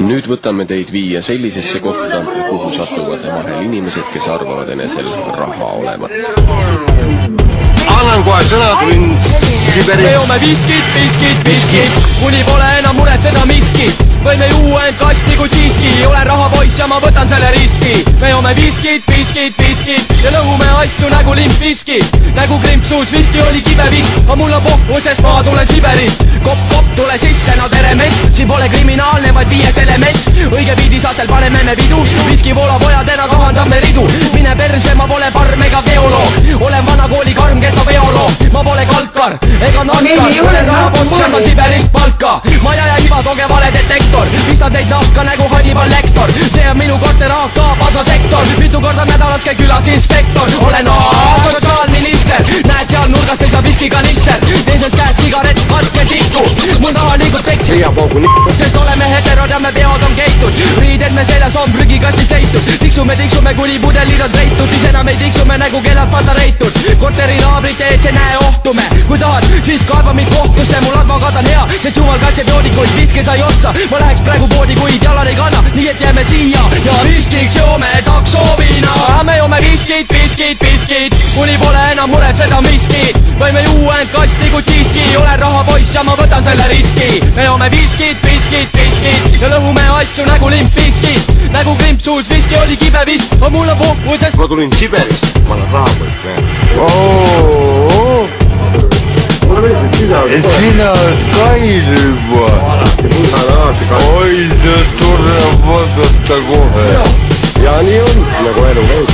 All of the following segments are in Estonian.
Nüüd võtame teid viia sellisesse kohta, kuhu satuvad vahel inimesed, kes arvavad enesel raha olevat. Annan kohe sõna, tulin Siberis. Me joome viskit, kuni pole enam muretseda miskit. Võime juua end kasti, kui siiski olen rahapoiss ja ma võtan selle riski. Me joome viskit ja lõhume asju nagu limpviski. Nagu krimpsuus viski oli kibevist, aga mul on pohku, sest ma tulen Siberist. Kopp, tule sisse, no tere mets. Siin pole kriminaalne, vaid 5 element. Õige pidi saatel paneme me pidu. Viski voolab ojadena, kahandame ridu. Mine perse, ma pole parm ega geoloog. Olen vana kooli karm, kes on veoloog. Ma pole kalkar ega nankar. Olen rahaboss ja saan Siberist palka. Maja ja iba, tooge vale detektor. Pistan teid nahka nagu Hannibal Lecter. See on minu korter AK, pasasektor. Mitu korda nädalas käi külas inspektor. Olen sotsiaalminister. Näed seal nurgas seisab viskikanister. Teises käes sigaret, vaske tikku. Mul taha liigub teksi. Sest oleme heterod ja me peod on keitud. Riided me seljas on prügikastis leitud. Tiksume kuni pudelid on treitud. Siis enam ei tiksume nagu kellad patareitud. Korteri naabrite ees ei näe ohtume. Kui tahad, siis kaeba mind kohtusse. Mul advokaat on hea, sest jumal kaitseb joodikuid. Viske sai otsa, ma läheks praegu poodi, kuid jalad ei kanna. Nii et jääme siia ja viskiks joome taksoovina. Me joome viskit, kuni pole enam muretseda miskit. Võime juua end kasti, kuid siiski olen rahapoiss ja ma võtan selle riski. Me joome viskit ja lõhume asju nagu limpviskit. Nagu krimpsuus viski oli kibevist, aga mul on pohku, sest ma tulin Siberist, ma olen rahapoiss. Sina oled kail juba. Oi, see tuleb vaadata kohe. Ja nii on, nagu elu käib.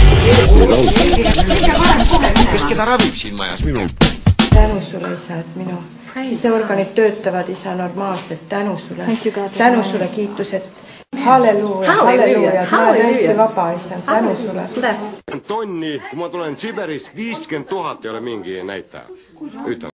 Kes keda ravib siin majas? Tänu sulle, isa, et minu siseorganid töötavad, isa, normaalselt. Tänu sulle, kiitused. Halleluuja, et ma olen tõesti vaba, isa. Tänu sulle. Tonni, kui ma tulen Siberist, 50 000 ei ole mingi näitaja. Ütlen.